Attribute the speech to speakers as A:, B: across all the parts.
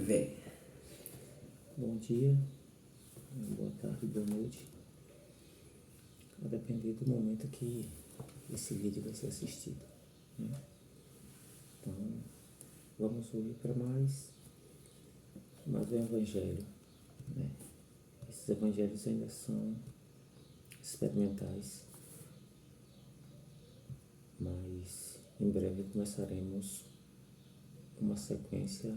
A: Vem.
B: Bom dia, boa tarde, boa noite. A depender do momento que esse vídeo vai ser assistido, né? Então, vamos ouvir para mais um evangelho, né? Esses evangelhos ainda são experimentais, mas em breve começaremos uma sequência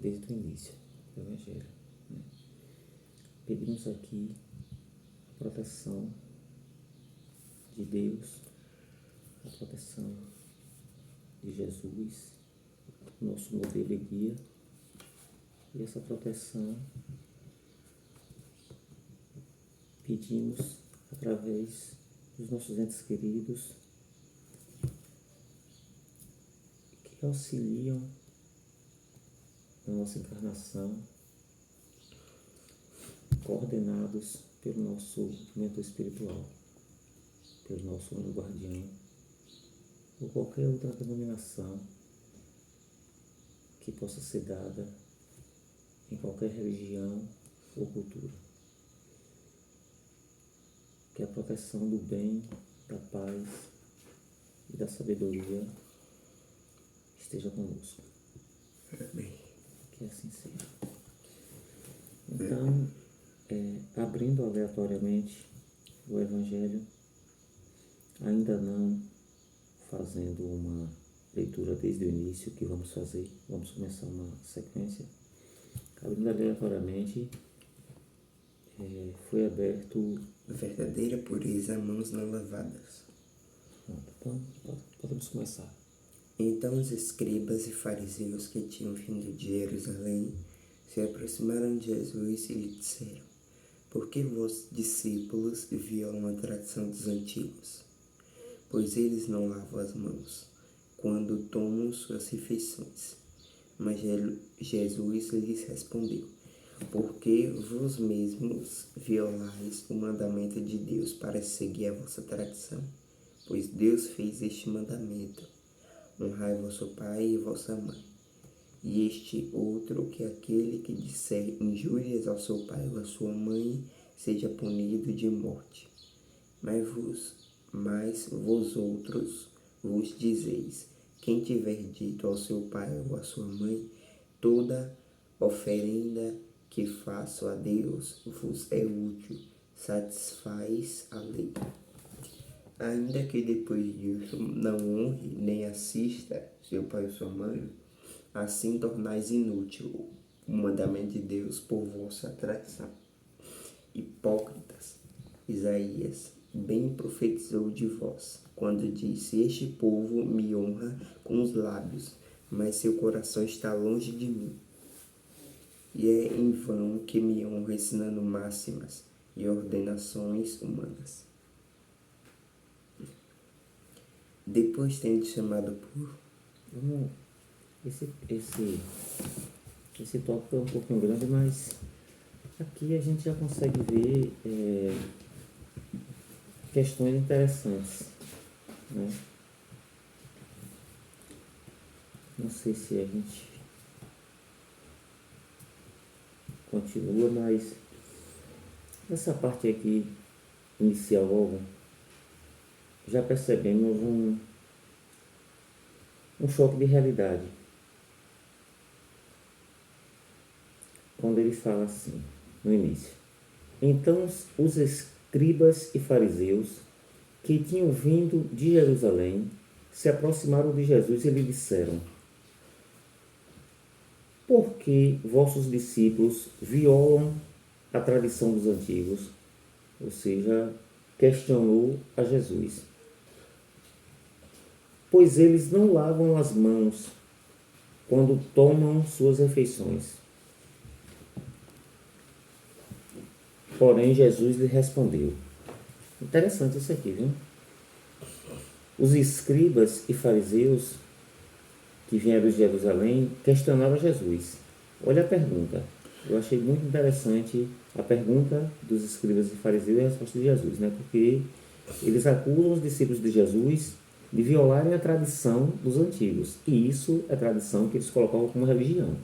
B: desde o início do evangelho, né? Pedimos aqui a proteção de Deus, a proteção de Jesus, nosso modelo e guia, e essa proteção pedimos através dos nossos entes queridos que auxiliam na nossa encarnação, coordenados pelo nosso mentor espiritual, pelo nosso anjo guardião, ou qualquer outra denominação que possa ser dada em qualquer religião ou cultura. Que a proteção do bem, da paz e da sabedoria esteja conosco.
A: Amém.
B: Que assim seja. Então, abrindo aleatoriamente o Evangelho, ainda não fazendo uma leitura desde o início que vamos fazer, vamos começar uma sequência. Abrindo aleatoriamente, foi aberto.
A: Verdadeira pureza, mãos não lavadas.
B: Então, podemos começar.
A: Então os escribas e fariseus que tinham vindo de Jerusalém se aproximaram de Jesus e lhe disseram: por que vossos discípulos violam a tradição dos antigos? Pois eles não lavam as mãos quando tomam suas refeições. Mas Jesus lhes respondeu: porque vós mesmos violais o mandamento de Deus para seguir a vossa tradição? Pois Deus fez este mandamento: honrai vosso pai e vossa mãe. E este outro, que aquele que disser injúrias ao seu pai ou à sua mãe seja punido de morte. Mas vós outros vos dizeis: quem tiver dito ao seu pai ou à sua mãe, toda oferenda que faço a Deus vos é útil, satisfaz a lei. Ainda que depois disso não honre nem assista seu pai ou sua mãe, assim tornais inútil o mandamento de Deus por vossa tradição. Hipócritas, Isaías bem profetizou de vós, quando disse: este povo me honra com os lábios, mas seu coração está longe de mim. E é em vão que me honra ensinando máximas e ordenações humanas. Depois tendo chamado por...
B: Esse tópico é um pouquinho grande, mas aqui a gente já consegue ver questões interessantes, né? Não sei se a gente continua, mas nessa parte aqui inicial logo, já percebemos um choque de realidade. Quando ele fala assim, no início: então os escribas e fariseus que tinham vindo de Jerusalém se aproximaram de Jesus e lhe disseram: por que vossos discípulos violam a tradição dos antigos? Ou seja, questionou a Jesus. Pois eles não lavam as mãos quando tomam suas refeições. Porém, Jesus lhe respondeu. Interessante isso aqui, viu? Os escribas e fariseus que vieram de Jerusalém questionaram Jesus. Olha a pergunta. Eu achei muito interessante a pergunta dos escribas e fariseus e a resposta de Jesus, né? Porque eles acusam os discípulos de Jesus de violarem a tradição dos antigos. E isso é tradição que eles colocavam como religião.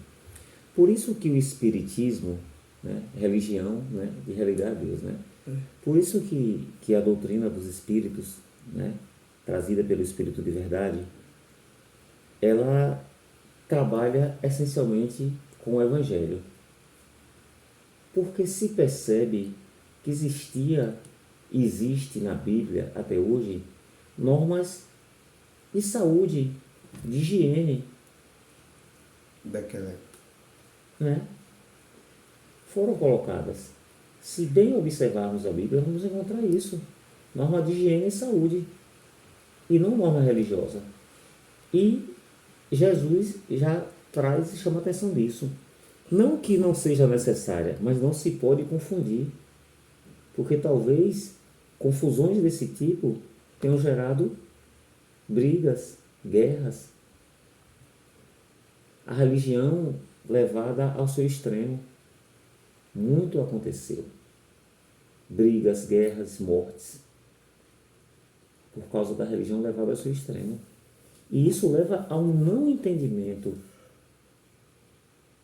B: Por isso que o espiritismo, né, religião, né, de religar a Deus, né? Por isso que a doutrina dos espíritos, né, trazida pelo Espírito de Verdade, ela trabalha essencialmente com o Evangelho. Porque se percebe que existe na Bíblia até hoje normas de saúde, de higiene,
A: daquela época.
B: né? Foram colocadas. Se bem observarmos a Bíblia, vamos encontrar isso. Norma de higiene e saúde. E não norma religiosa. E Jesus já traz e chama a atenção disso. Não que não seja necessária, mas não se pode confundir. Porque talvez confusões desse tipo tenham gerado brigas, guerras. A religião levada ao seu extremo. Muito aconteceu. Brigas, guerras, mortes. Por causa da religião levada ao seu extremo. E isso leva a um não entendimento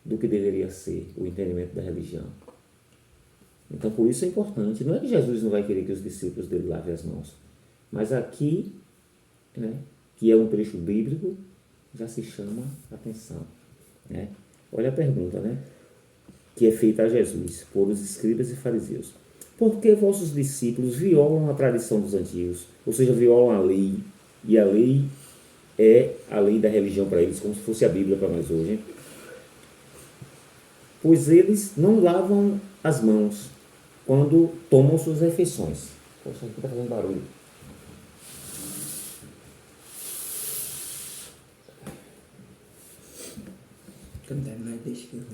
B: do que deveria ser o entendimento da religião. Então, por isso é importante. Não é que Jesus não vai querer que os discípulos dele lavem as mãos. Mas aqui, né, que é um trecho bíblico, já se chama a atenção. Né? Olha a pergunta, né, que é feita a Jesus por os escribas e fariseus. Por que vossos discípulos violam a tradição dos antigos? Ou seja, violam a lei. E a lei é a lei da religião para eles, como se fosse a Bíblia para nós hoje. Pois eles não lavam as mãos quando tomam suas refeições. Poxa, aqui está fazendo barulho.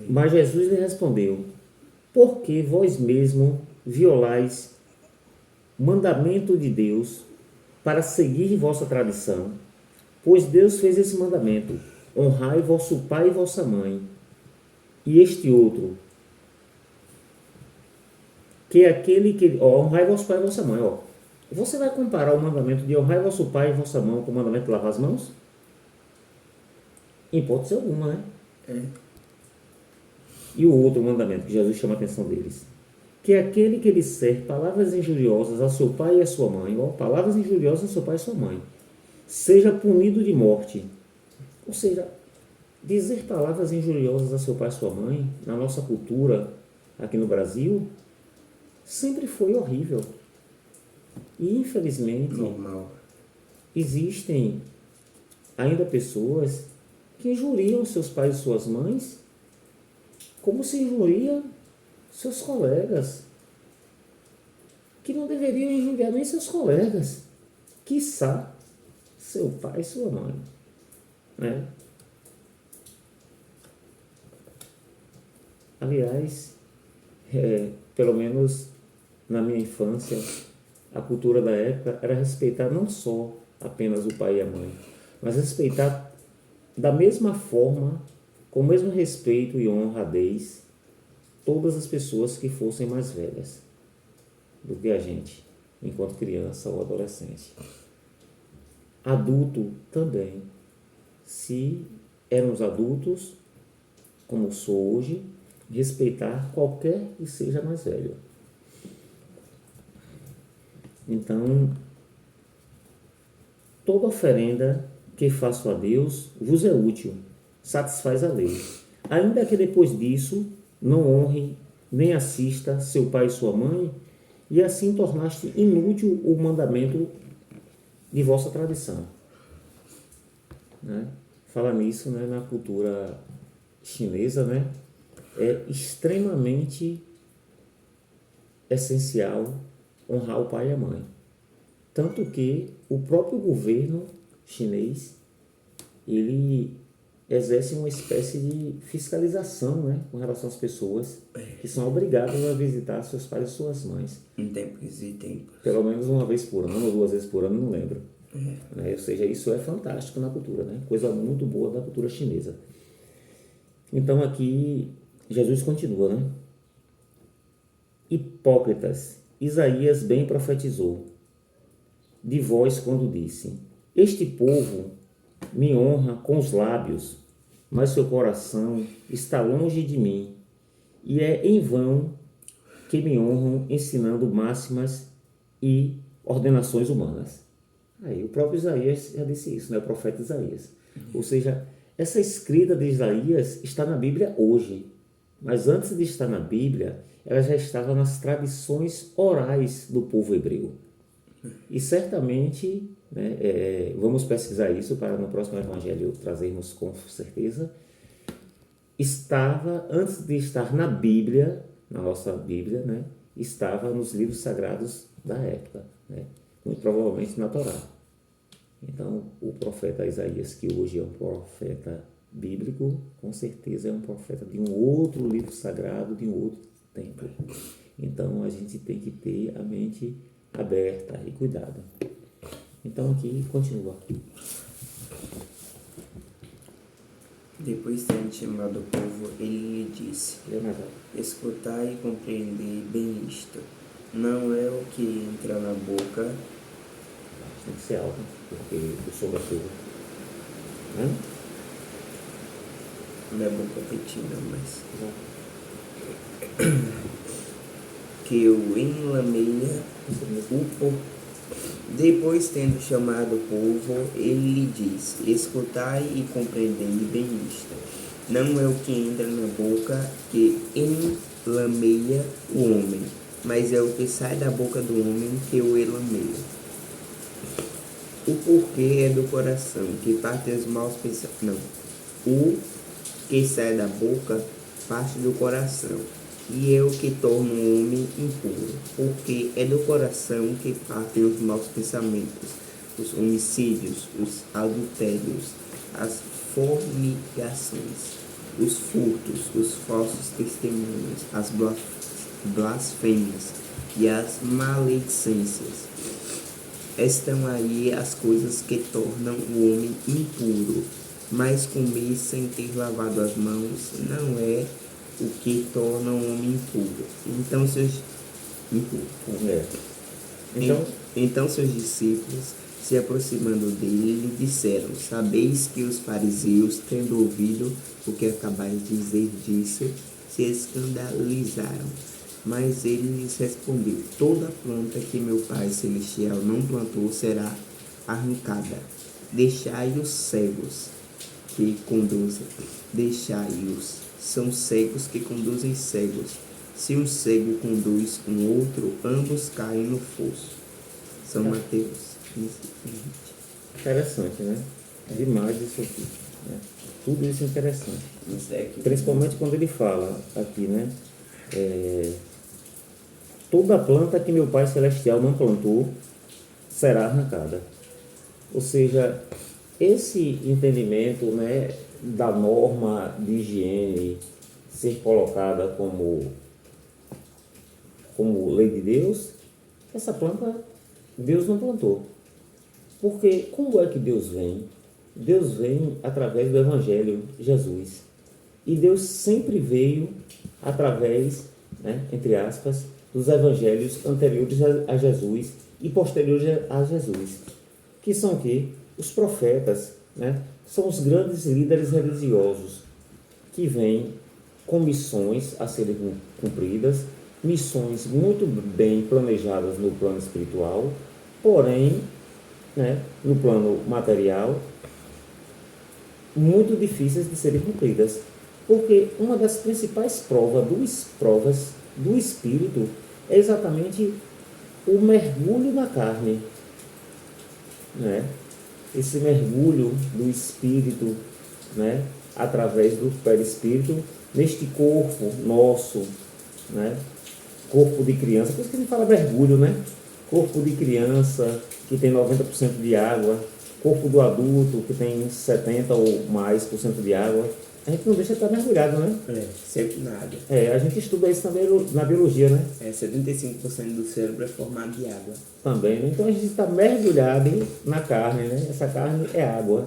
B: Mas Jesus lhe respondeu: por que vós mesmo violais o mandamento de Deus para seguir vossa tradição? Pois Deus fez esse mandamento: honrai vosso pai e vossa mãe. E este outro, que é aquele que... honrai vosso pai e vossa mãe. Você vai comparar o mandamento de honrai vosso pai e vossa mãe com o mandamento de lavar as mãos? Em hipótese alguma, né? E o outro mandamento que Jesus chama a atenção deles, que é aquele que disser palavras injuriosas a seu pai e a sua mãe, palavras injuriosas a seu pai e a sua mãe, seja punido de morte. Ou seja, dizer palavras injuriosas a seu pai e a sua mãe, na nossa cultura, aqui no Brasil, sempre foi horrível. E, infelizmente,
A: normal.
B: Existem ainda pessoas que injuriam seus pais e suas mães como se injuria seus colegas, que não deveriam injuriar nem seus colegas, quiçá seu pai e sua mãe, né? Aliás, pelo menos na minha infância, a cultura da época era respeitar não só apenas o pai e a mãe, mas respeitar da mesma forma, com o mesmo respeito e honradez, todas as pessoas que fossem mais velhas do que a gente, enquanto criança ou adolescente. Adulto também. Se éramos adultos, como sou hoje, respeitar qualquer que seja mais velho. Então, toda oferenda que faço a Deus vos é útil, satisfaz a lei. Ainda que depois disso não honre nem assista seu pai e sua mãe, e assim tornaste inútil o mandamento de vossa tradição. Né? Fala nisso, né, na cultura chinesa, né, é extremamente essencial honrar o pai e a mãe. Tanto que o próprio governo chinês, ele exerce uma espécie de fiscalização, né, com relação às pessoas que são obrigadas a visitar seus pais e suas mães.
A: Em tempos e tempos.
B: Pelo menos uma vez por ano ou 2 vezes por ano, não lembro. Né? Ou seja, isso é fantástico na cultura, né? Coisa muito boa da cultura chinesa. Então aqui Jesus continua, né? Hipócritas, Isaías bem profetizou de vós quando disse: este povo me honra com os lábios, mas seu coração está longe de mim, e é em vão que me honram ensinando máximas e ordenações humanas. Aí o próprio Isaías já disse isso, né? O profeta Isaías. Ou seja, essa escrita de Isaías está na Bíblia hoje, mas antes de estar na Bíblia, ela já estava nas tradições orais do povo hebreu. E certamente, né, vamos pesquisar isso para no próximo evangelho trazermos com certeza, estava, antes de estar na Bíblia, na nossa Bíblia, né, estava nos livros sagrados da época, né, muito provavelmente na Torá. Então, o profeta Isaías, que hoje é um profeta bíblico, com certeza é um profeta de um outro livro sagrado, de um outro tempo. Então, a gente tem que ter a mente aberta e cuidado. Então, aqui continua.
A: Depois de ter chamado o povo, ele lhe disse: escutai e compreendei bem isto. Não é o que entra na boca.
B: Tem que ser alto, porque eu sou da chuva. Né?
A: Não é boca petina, mas que o enlameia o povo. Depois, tendo chamado o povo, ele lhe disse: escutai e compreendei bem isto. Não é o que entra na boca que enlameia o homem, mas é o que sai da boca do homem que o enlameia. O porquê é do coração, que parte os maus pensamentos. Não. O que sai da boca parte do coração, e é o que torna o homem impuro, porque é do coração que partem os maus pensamentos, os homicídios, os adultérios, as fornicações, os furtos, os falsos testemunhos, as blasfêmias e as maledicências. Estão aí as coisas que tornam o homem impuro, mas comer sem ter lavado as mãos não é o que torna o homem impuro. Então seus discípulos, se aproximando dele, lhe disseram: sabeis que os fariseus, tendo ouvido o que acabais de dizer disso, se escandalizaram. Mas ele lhes respondeu: toda planta que meu Pai Celestial não plantou será arrancada. Deixai os cegos que conduzem. Deixai-os. São cegos que conduzem cegos. Se um cego conduz um outro, ambos caem no fosso. São Mateus 15, 20.
B: Interessante, né? É demais isso aqui. Né? Tudo isso é interessante. Principalmente quando ele fala aqui, né? Toda planta que meu Pai Celestial não plantou será arrancada. Ou seja, esse entendimento, né, da norma de higiene ser colocada como lei de Deus, essa planta Deus não plantou. Porque como é que Deus vem? Deus vem através do Evangelho, Jesus. E Deus sempre veio através, né, entre aspas, dos evangelhos anteriores a Jesus e posteriores a Jesus. Que são o quê? Os profetas, né? São os grandes líderes religiosos que vêm com missões a serem cumpridas, missões muito bem planejadas no plano espiritual, porém, né, no plano material, muito difíceis de serem cumpridas. Porque uma das principais provas do Espírito é exatamente o mergulho na carne, né? Esse mergulho do Espírito, né, através do perispírito, neste corpo nosso, né, corpo de criança, por isso que a gente fala mergulho, né? Corpo de criança, que tem 90% de água, corpo do adulto, que tem 70% ou mais por cento de água. A gente não deixa de estar mergulhado, né?
A: Sempre na água.
B: A gente estuda isso também na biologia, né?
A: 75% do cérebro é formado de água.
B: Também, né? Então a gente está mergulhado na carne, né? Essa carne é água,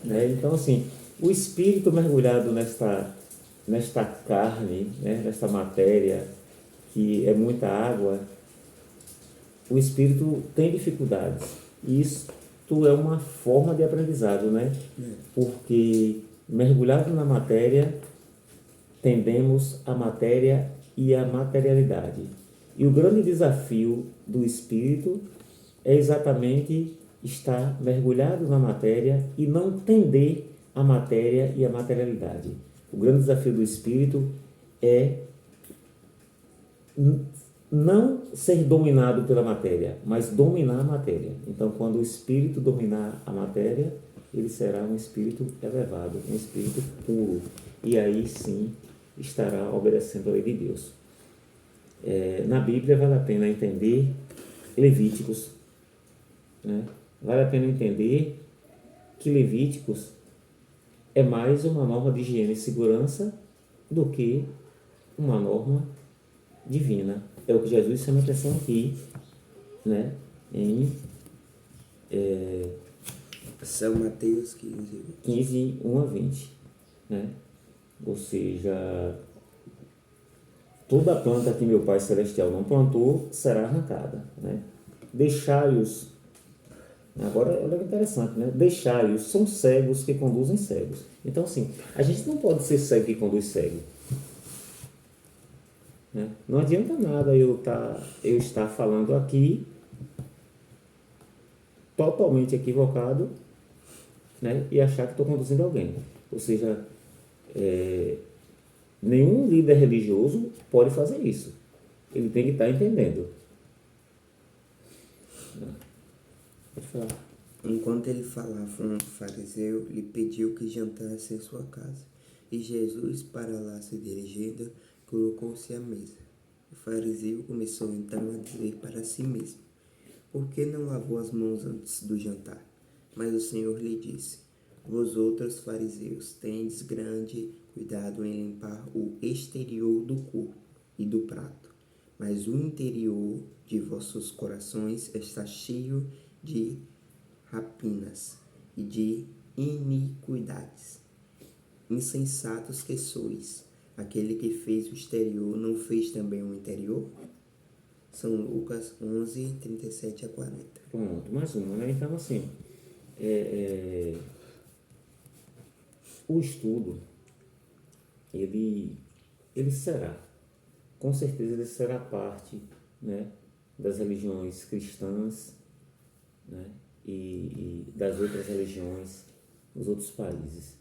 B: né? Então, assim, o espírito mergulhado nesta carne, né? Nesta matéria, que é muita água, o espírito tem dificuldades. E isso é uma forma de aprendizado, né? Porque mergulhado na matéria, tendemos à matéria e à materialidade. E o grande desafio do espírito é exatamente estar mergulhado na matéria e não tender à matéria e à materialidade. O grande desafio do espírito é não ser dominado pela matéria, mas dominar a matéria. Então, quando o espírito dominar a matéria, ele será um espírito elevado, um espírito puro. E aí sim estará obedecendo a lei de Deus. Na Bíblia vale a pena entender Levíticos, né? Vale a pena entender que Levíticos é mais uma norma de higiene e segurança do que uma norma divina. É o que Jesus chama a atenção aqui, né? Em
A: São Mateus
B: 15, 1 a 20, né? Ou seja, toda planta que meu Pai Celestial não plantou será arrancada, né? Deixai-os, agora olha que interessante, né? Deixai-os, são cegos que conduzem cegos. Então, assim, a gente não pode ser cego que conduz cego, né? Não adianta nada eu estar falando aqui totalmente equivocado, né? E achar que estou conduzindo alguém. Ou seja, nenhum líder religioso pode fazer isso. Ele tem que estar entendendo. Pode falar.
A: Enquanto ele falava, um fariseu lhe pediu que jantasse em sua casa. E Jesus, para lá se dirigindo, colocou-se à mesa. O fariseu começou então a dizer para si mesmo: por que não lavou as mãos antes do jantar? Mas o Senhor lhe disse: vós outros fariseus tendes grande cuidado em limpar o exterior do corpo e do prato, mas o interior de vossos corações está cheio de rapinas e de iniquidades. Insensatos que sois, aquele que fez o exterior não fez também o interior? São Lucas 11, 37 a 40.
B: Pronto, mais uma, né? Então, assim, o estudo, ele será, com certeza ele será parte, né, das religiões cristãs, né, e das outras religiões nos outros países.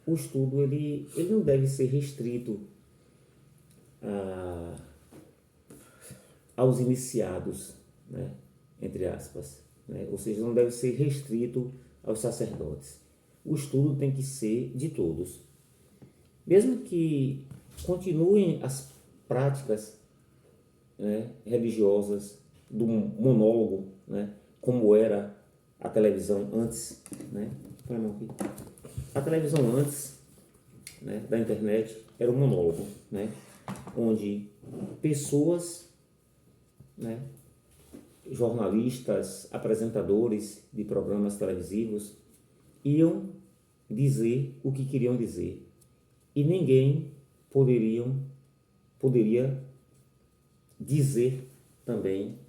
B: O estudo, ele não deve ser restrito aos iniciados, né, entre aspas, né? Ou seja, não deve ser restrito aos sacerdotes. O estudo tem que ser de todos. Mesmo que continuem as práticas, né, religiosas do monólogo, né, como era a televisão antes, né? A televisão antes, né, da internet era um monólogo, né, onde pessoas, né, jornalistas, apresentadores de programas televisivos iam dizer o que queriam dizer e ninguém poderia dizer também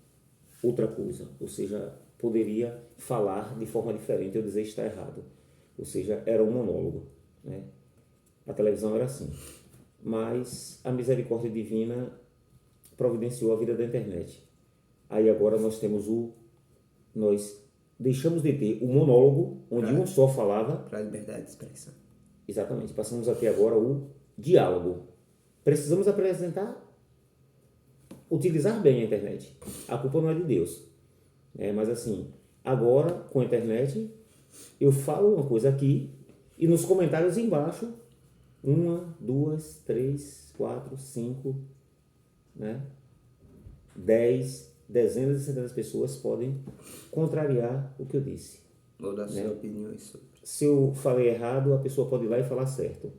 B: outra coisa, ou seja, poderia falar de forma diferente ou dizer que está errado, ou seja, era um monólogo, né? A televisão era assim, mas a misericórdia divina providenciou a vida da internet. Aí agora nós deixamos de ter o monólogo, onde um só falava.
A: Para a liberdade de expressão.
B: Exatamente. Passamos a ter agora o diálogo. Precisamos utilizar bem a internet. A culpa não é de Deus. Mas assim, agora com a internet, eu falo uma coisa aqui e nos comentários embaixo, 1, 2, 3, 4, 5, né? 10, dezenas e centenas de pessoas podem contrariar o que eu disse.
A: Ou dar suas opiniões sobre.
B: Se eu falei errado, a pessoa pode ir lá e falar certo.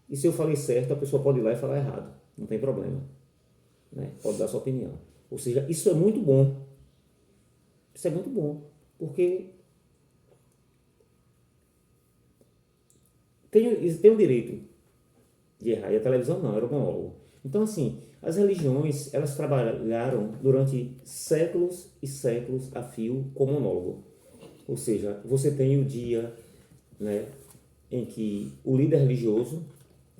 B: E se eu falei certo, a pessoa pode ir lá e falar errado. Não tem problema, né? Pode dar sua opinião. Ou seja, isso é muito bom. Isso é muito bom, porque tem o direito de errar. E a televisão não, era o monólogo. Então, assim, as religiões, elas trabalharam durante séculos e séculos a fio com monólogo. Ou seja, você tem o dia, né, em que o líder religioso,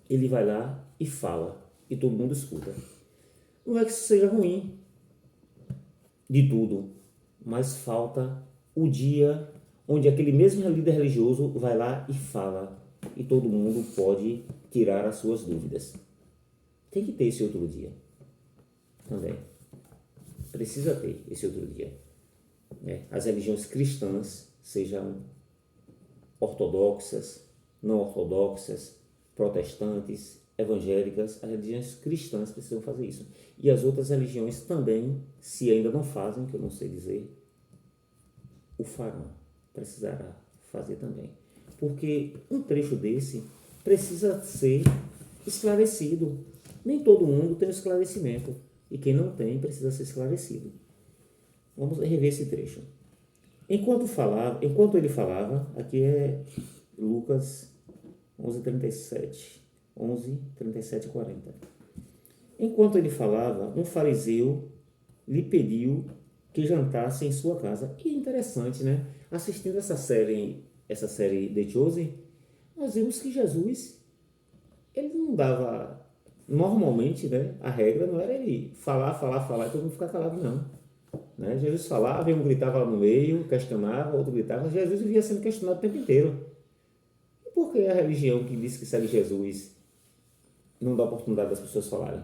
B: ele vai lá e fala, e todo mundo escuta. Não é que isso seja ruim de tudo, mas falta o dia onde aquele mesmo líder religioso vai lá e fala, e todo mundo pode tirar as suas dúvidas. Tem que ter esse outro dia também. Precisa ter esse outro dia. As religiões cristãs, sejam ortodoxas, não ortodoxas, protestantes, evangélicas, as religiões cristãs precisam fazer isso. E as outras religiões também, se ainda não fazem, que eu não sei dizer, o farão. Precisará fazer também. Porque um trecho desse precisa ser esclarecido. Nem todo mundo tem esclarecimento. E quem não tem precisa ser esclarecido. Vamos rever esse trecho. Enquanto ele falava, aqui é Lucas 11:37, 11:37 e 40. Enquanto ele falava, um fariseu lhe pediu que jantasse em sua casa. E interessante, né? Assistindo essa série The Chosen, nós vimos que Jesus, ele não dava, normalmente, né? A regra não era ele falar e todo mundo ficar calado, não. Né? Jesus falava, um gritava lá no meio, questionava, outro gritava. Jesus vivia sendo questionado o tempo inteiro. E por que a religião que diz que segue Jesus não dá oportunidade das pessoas falarem?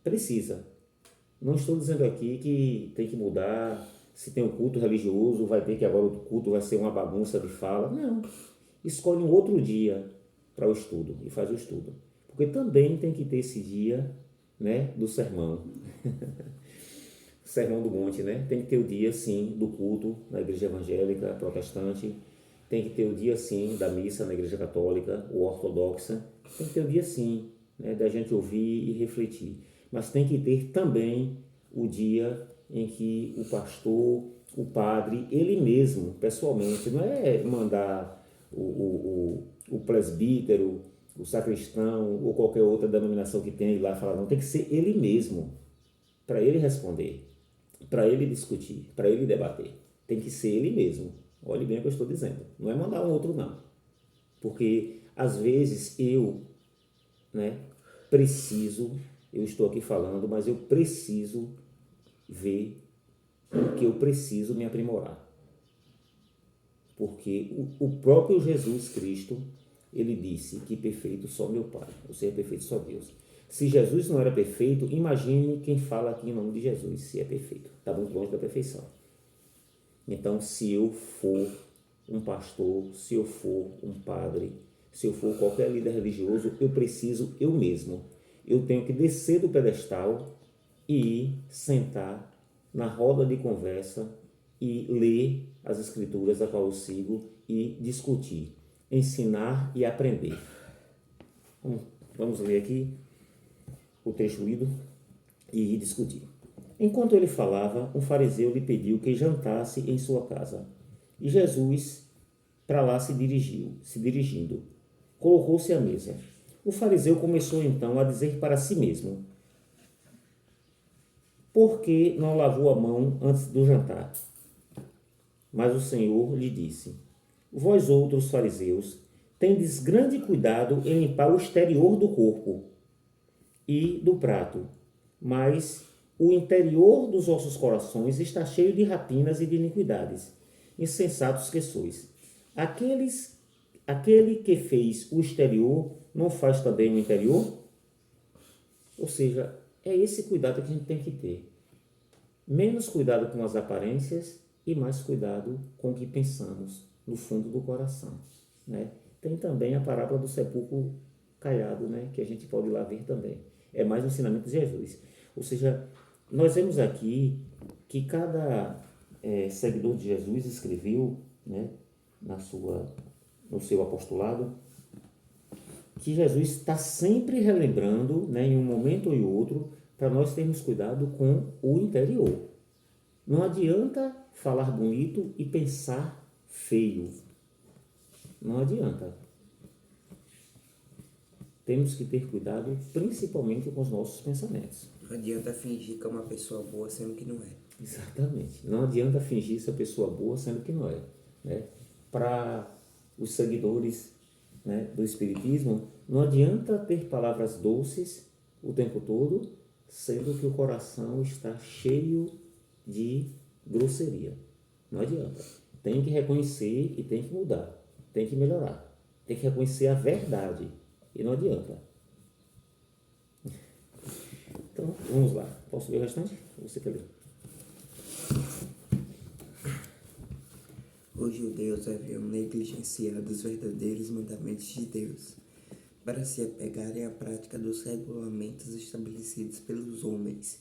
B: Precisa. Não estou dizendo aqui que tem que mudar, se tem um culto religioso, vai ter que agora o culto vai ser uma bagunça de fala. Não. Escolhe um outro dia para o estudo e faz o estudo. Porque também tem que ter esse dia, né, do sermão. Sermão do Monte, né? Tem que ter o dia, sim, do culto na igreja evangélica, protestante. Tem que ter o dia, sim, da missa na igreja católica ou ortodoxa. Tem que ter o dia, sim, né, da gente ouvir e refletir. Mas tem que ter também o dia em que o pastor, o padre, ele mesmo, pessoalmente, não é mandar o presbítero, o sacristão ou qualquer outra denominação que tenha ir lá falar, não. Tem que ser ele mesmo, para ele responder, para ele discutir, para ele debater. Tem que ser ele mesmo. Olhe bem o que eu estou dizendo. Não é mandar um outro, não. Porque, às vezes, né, eu estou aqui falando, mas eu preciso ver que eu preciso me aprimorar. Porque o próprio Jesus Cristo, ele disse que perfeito só meu Pai, ou seja, perfeito só Deus. Se Jesus não era perfeito, imagine quem fala aqui em nome de Jesus, se é perfeito. Está muito longe da perfeição. Então, se eu for um pastor, se eu for um padre, se eu for qualquer líder religioso, eu preciso eu mesmo. Eu tenho que descer do pedestal e ir sentar na roda de conversa e ler as escrituras a qual eu sigo e discutir, ensinar e aprender. Vamos ler aqui o trecho lido e discutir. Enquanto ele falava, um fariseu lhe pediu que jantasse em sua casa. E Jesus para lá se dirigindo, colocou-se à mesa. O fariseu começou então a dizer para si mesmo: por que não lavou a mão antes do jantar? Mas o Senhor lhe disse: vós outros fariseus tendes grande cuidado em limpar o exterior do corpo e do prato, mas o interior dos vossos corações está cheio de rapinas e de iniquidades. Insensatos que sois. Aquele que fez o exterior não faz também o interior? Ou seja, é esse cuidado que a gente tem que ter. Menos cuidado com as aparências e mais cuidado com o que pensamos no fundo do coração, né? Tem também a parábola do sepulcro caiado, né, que a gente pode ir lá ver também. É mais o ensinamento de Jesus. Ou seja, nós vemos aqui que cada seguidor de Jesus escreveu, né, no seu apostolado, que Jesus está sempre relembrando, né, em um momento ou em outro, para nós termos cuidado com o interior. Não adianta falar bonito e pensar feio. Não adianta. Temos que ter cuidado principalmente com os nossos pensamentos.
A: Não adianta fingir que é uma pessoa boa sendo que não é.
B: Exatamente. Não adianta fingir ser pessoa boa sendo que não é. Né? Para os seguidores, né, do Espiritismo, não adianta ter palavras doces o tempo todo, sendo que o coração está cheio de grosseria. Não adianta. Tem que reconhecer e tem que mudar. Tem que melhorar. Tem que reconhecer a verdade. E não adianta. Então, vamos lá. Posso ler o restante? Você quer ler?
A: Os judeus haviam negligenciado os verdadeiros mandamentos de Deus para se apegarem à prática dos regulamentos estabelecidos pelos homens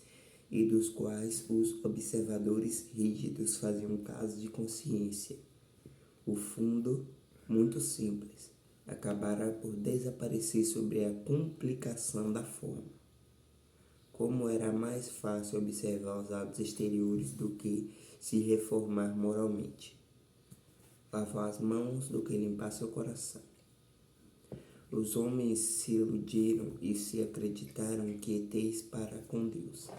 A: e dos quais os observadores rígidos faziam caso de consciência. O fundo, muito simples, acabará por desaparecer sobre a complicação da forma. Como era mais fácil observar os atos exteriores do que se reformar moralmente. Lavar as mãos do que limpar seu coração. Os homens se iludiram e se acreditaram quiéteis para com Deus,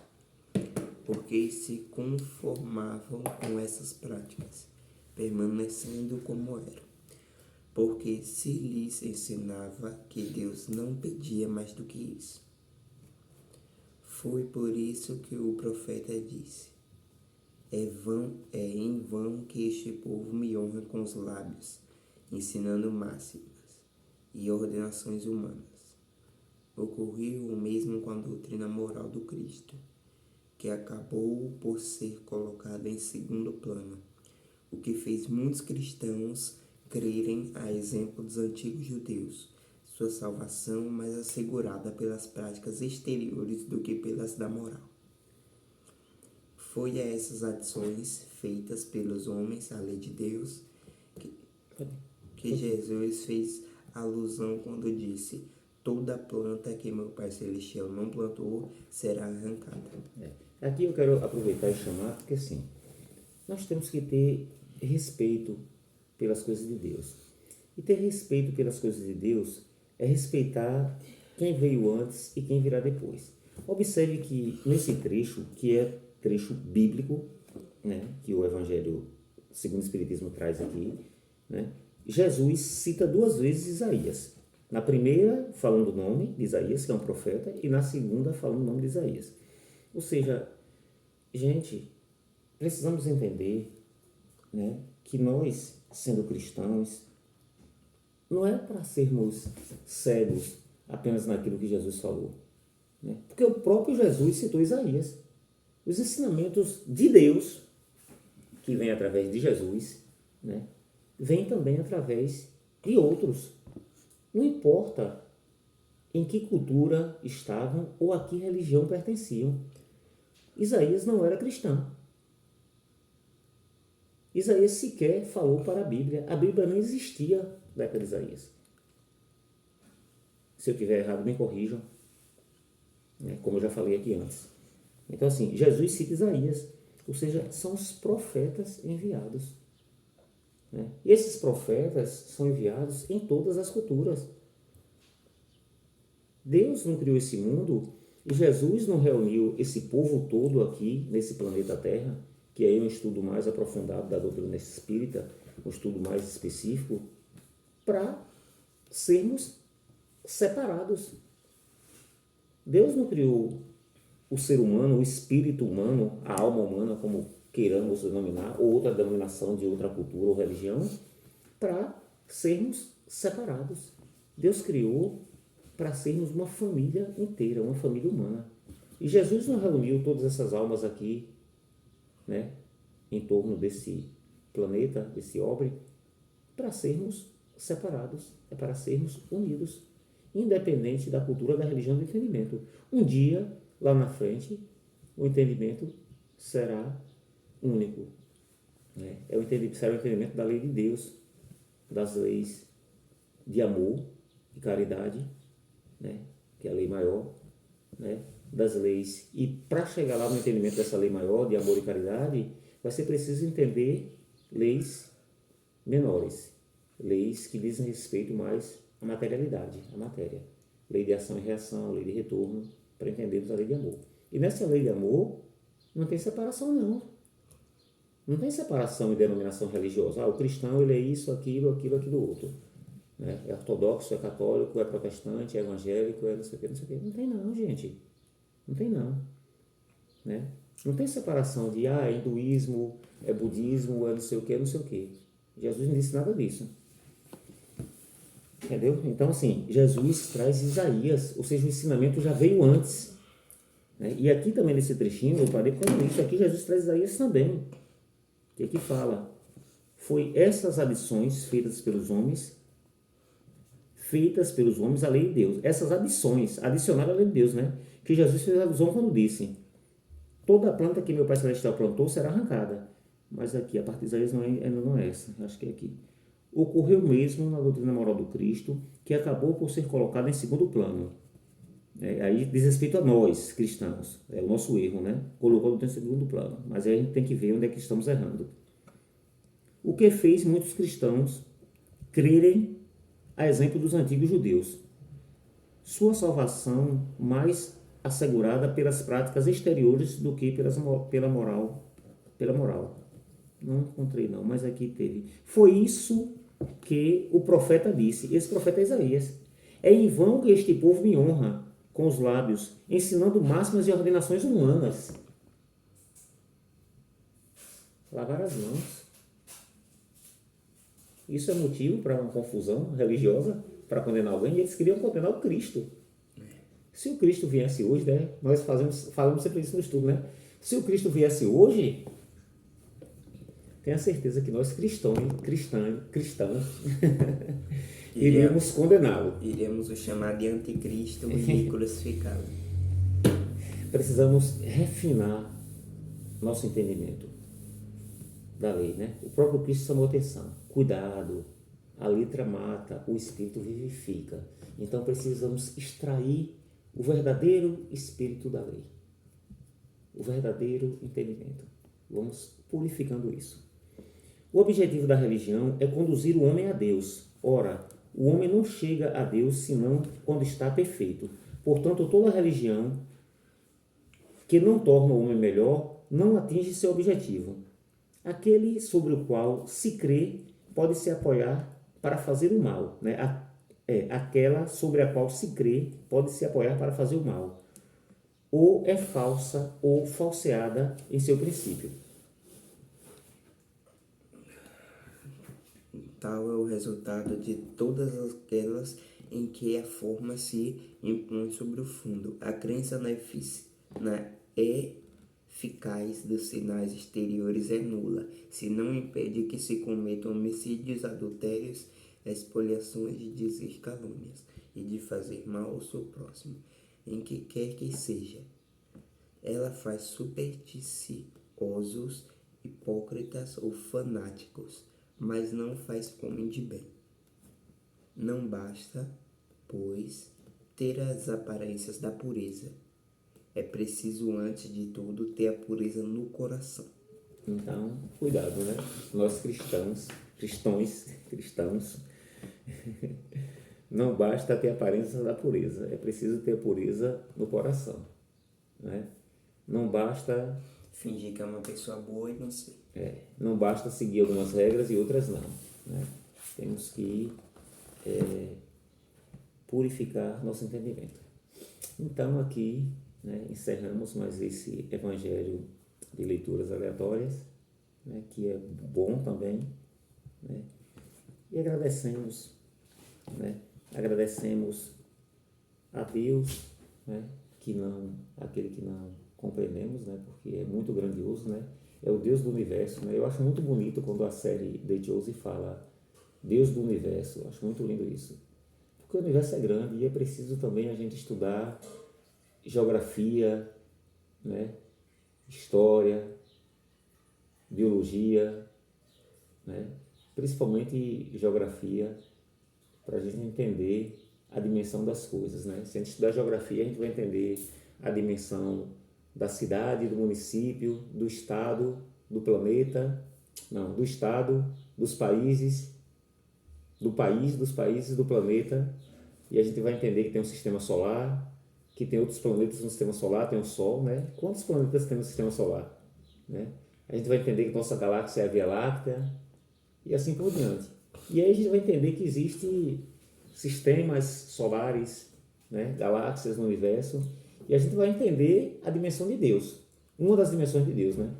A: porque se conformavam com essas práticas, permanecendo como eram, porque se lhes ensinava que Deus não pedia mais do que isso. Foi por isso que o profeta disse: é em vão que este povo me honra com os lábios, ensinando máximas e ordenações humanas. Ocorreu o mesmo com a doutrina moral do Cristo, que acabou por ser colocada em segundo plano, o que fez muitos cristãos crerem, a exemplo dos antigos judeus, sua salvação mais assegurada pelas práticas exteriores do que pelas da moral. Foi a essas adições feitas pelos homens à lei de Deus que Jesus fez alusão quando disse: toda planta que meu Pai Celestial não plantou será arrancada.
B: Aqui eu quero aproveitar e chamar, porque assim, nós temos que ter respeito pelas coisas de Deus. E ter respeito pelas coisas de Deus é respeitar quem veio antes e quem virá depois. Observe que nesse trecho, que é trecho bíblico, né, que o Evangelho segundo o Espiritismo traz aqui, né, Jesus cita 2 vezes Isaías. Na primeira, falando o nome de Isaías, que é um profeta, e na segunda, falando o nome de Isaías. Ou seja, gente, precisamos entender, né, que nós, sendo cristãos, não é para sermos cegos apenas naquilo que Jesus falou, né? Porque o próprio Jesus citou Isaías. Os ensinamentos de Deus, que vem através de Jesus, né, vem também através de outros. Não importa em que cultura estavam ou a que religião pertenciam. Isaías não era cristão. Isaías sequer falou para a Bíblia. A Bíblia não existia na época de Isaías. Se eu estiver errado, me corrijam, né, como eu já falei aqui antes. Então, assim, Jesus cita Isaías, ou seja, são os profetas enviados, né? E esses profetas são enviados em todas as culturas. Deus não criou esse mundo e Jesus não reuniu esse povo todo aqui nesse planeta Terra, que é um estudo mais aprofundado da doutrina espírita, um estudo mais específico, para sermos separados. Deus não criou o ser humano, o espírito humano, a alma humana, como queiramos denominar, ou outra denominação de outra cultura ou religião, para sermos separados. Deus criou para sermos uma família inteira, uma família humana. E Jesus não reuniu todas essas almas aqui, né, em torno desse planeta, desse orbe, para sermos separados, é para sermos unidos, independente da cultura, da religião, do entendimento. Um dia, lá na frente, o entendimento será único, né? Será o entendimento da lei de Deus, das leis de amor e caridade, né, que é a lei maior, né, das leis. E para chegar lá no entendimento dessa lei maior de amor e caridade, vai ser preciso entender leis menores, leis que dizem respeito mais à materialidade, à matéria. Lei de ação e reação, lei de retorno, para entendermos a lei de amor. E nessa lei de amor não tem separação, não. Não tem separação em denominação religiosa. O cristão ele é isso, aquilo outro. Né? É ortodoxo, é católico, é protestante, é evangélico, é não sei o que, não sei o que. Não tem não, gente. Não tem não. Né? Não tem separação de é hinduísmo, é budismo, é não sei o que, não sei o que. Jesus não disse nada disso. Entendeu? Então, assim, Jesus traz Isaías, ou seja, o ensinamento já veio antes. Né? E aqui também nesse trechinho, eu parei por isso, aqui Jesus traz Isaías também. Que aqui fala, foi essas adições feitas pelos homens à lei de Deus. Essas adições, adicionaram à lei de Deus, né? Que Jesus fez alusão quando disse, toda a planta que meu Pai Celestial plantou será arrancada. Mas aqui, a parte de Isaías ainda não é essa, acho que é aqui. Ocorreu mesmo na doutrina moral do Cristo, que acabou por ser colocada em segundo plano. Aí diz respeito a nós, cristãos. É o nosso erro, né? Colocou em segundo plano. Mas aí a gente tem que ver onde é que estamos errando. O que fez muitos cristãos crerem a exemplo dos antigos judeus. Sua salvação mais assegurada pelas práticas exteriores do que pela moral. Não encontrei não, mas aqui teve. Foi isso que o profeta disse. Esse profeta é Isaías. É em vão que este povo me honra com os lábios, ensinando máximas e ordenações humanas. Lavar as mãos. Isso é motivo para uma confusão religiosa, para condenar alguém, e eles queriam condenar o Cristo. Se o Cristo viesse hoje, né? Nós falamos sempre isso no estudo, né? Se o Cristo viesse hoje, tenha certeza que nós cristãos iríamos condená-lo.
A: Iremos o chamar de anticristo e crucificá-lo.
B: Precisamos refinar nosso entendimento da lei, né? O próprio Cristo chamou atenção. Cuidado, a letra mata, o espírito vivifica. Então precisamos extrair o verdadeiro espírito da lei, o verdadeiro entendimento. Vamos purificando isso. O objetivo da religião é conduzir o homem a Deus. Ora, o homem não chega a Deus senão quando está perfeito. Portanto, toda religião que não torna o homem melhor não atinge seu objetivo. Aquele sobre o qual se crê pode se apoiar para fazer o mal. Né? Aquela sobre a qual se crê pode se apoiar para fazer o mal. Ou é falsa ou falseada em seu princípio.
A: Tal é o resultado de todas aquelas em que a forma se impõe sobre o fundo. A crença na eficaz dos sinais exteriores é nula, se não impede que se cometam homicídios, adultérios, expoliações, dizer calúnias e de fazer mal ao seu próximo, em que quer que seja. Ela faz supersticiosos, hipócritas ou fanáticos, mas não faz homem de bem. Não basta, pois, ter as aparências da pureza. É preciso, antes de tudo, ter a pureza no coração.
B: Então, cuidado, né? Nós cristãos, não basta ter a aparência da pureza, é preciso ter a pureza no coração, né? Não basta
A: fingir que é uma pessoa boa e não ser.
B: Não basta seguir algumas regras e outras não, né? Temos que purificar nosso entendimento. Então aqui, né, encerramos mais esse evangelho de leituras aleatórias, né, que é bom também, né? E agradecemos a Deus, né, aquele que não compreendemos, né, porque é muito grandioso, né? É o Deus do universo, né? Eu acho muito bonito quando a série The Chosen fala Deus do universo. Eu acho muito lindo isso, porque o universo é grande e é preciso também a gente estudar geografia, né? História, biologia, né? Principalmente geografia, para a gente entender a dimensão das coisas, né? Se a gente estudar geografia, a gente vai entender a dimensão da cidade, do município, do estado, do planeta, do estado, dos países, do país, dos países, do planeta, e a gente vai entender que tem um sistema solar, que tem outros planetas no sistema solar, tem o Sol, né? Quantos planetas tem no sistema solar, né? A gente vai entender que nossa galáxia é a Via Láctea e assim por diante. E aí a gente vai entender que existem sistemas solares, né, galáxias no universo, e a gente vai entender a dimensão de Deus. Uma das dimensões de Deus, né?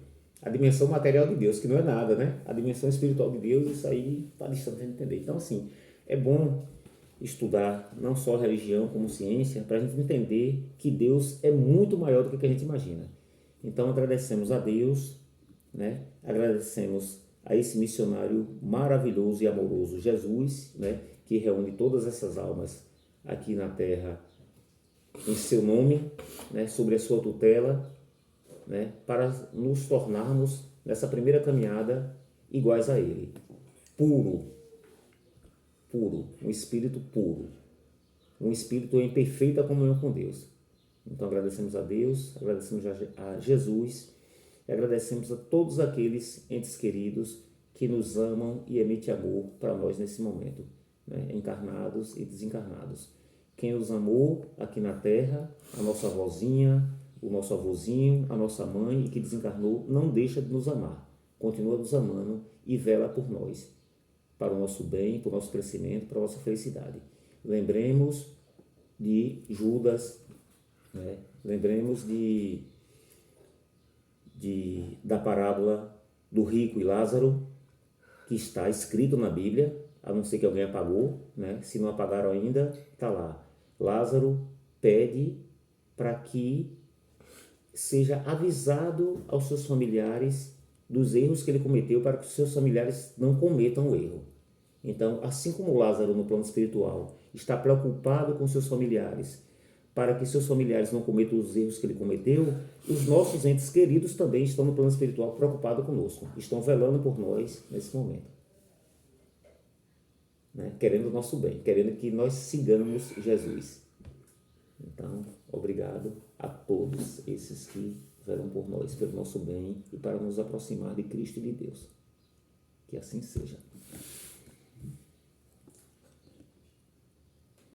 B: A dimensão material de Deus, que não é nada, né? A dimensão espiritual de Deus, isso aí está distante de entender. Então, assim, é bom estudar não só religião como ciência, para a gente entender que Deus é muito maior do que a gente imagina. Então, agradecemos a Deus, né? Agradecemos a esse missionário maravilhoso e amoroso, Jesus, né? Que reúne todas essas almas aqui na Terra em seu nome, né? Sobre a sua tutela, né? Para nos tornarmos, nessa primeira caminhada, iguais a Ele. Puro, puro, um espírito puro, um espírito em perfeita comunhão com Deus. Então agradecemos a Deus, agradecemos a Jesus e agradecemos a todos aqueles entes queridos que nos amam e emitem amor para nós nesse momento, né? Encarnados e desencarnados. Quem nos amou aqui na Terra, a nossa avózinha, o nosso avôzinho, a nossa mãe e que desencarnou, não deixa de nos amar. Continua nos amando e vela por nós, para o nosso bem, para o nosso crescimento, para a nossa felicidade. Lembremos de Judas, né? Lembremos da parábola do rico e Lázaro, que está escrito na Bíblia, a não ser que alguém apagou, né? Se não apagaram ainda, está lá. Lázaro pede para que seja avisado aos seus familiares dos erros que ele cometeu, para que os seus familiares não cometam o erro. Então, assim como Lázaro no plano espiritual está preocupado com seus familiares, para que seus familiares não cometam os erros que ele cometeu, os nossos entes queridos também estão no plano espiritual preocupados conosco, estão velando por nós nesse momento, né? Querendo o nosso bem, querendo que nós sigamos Jesus. Então, obrigado a todos esses que velam por nós, pelo nosso bem e para nos aproximar de Cristo e de Deus. Que assim seja.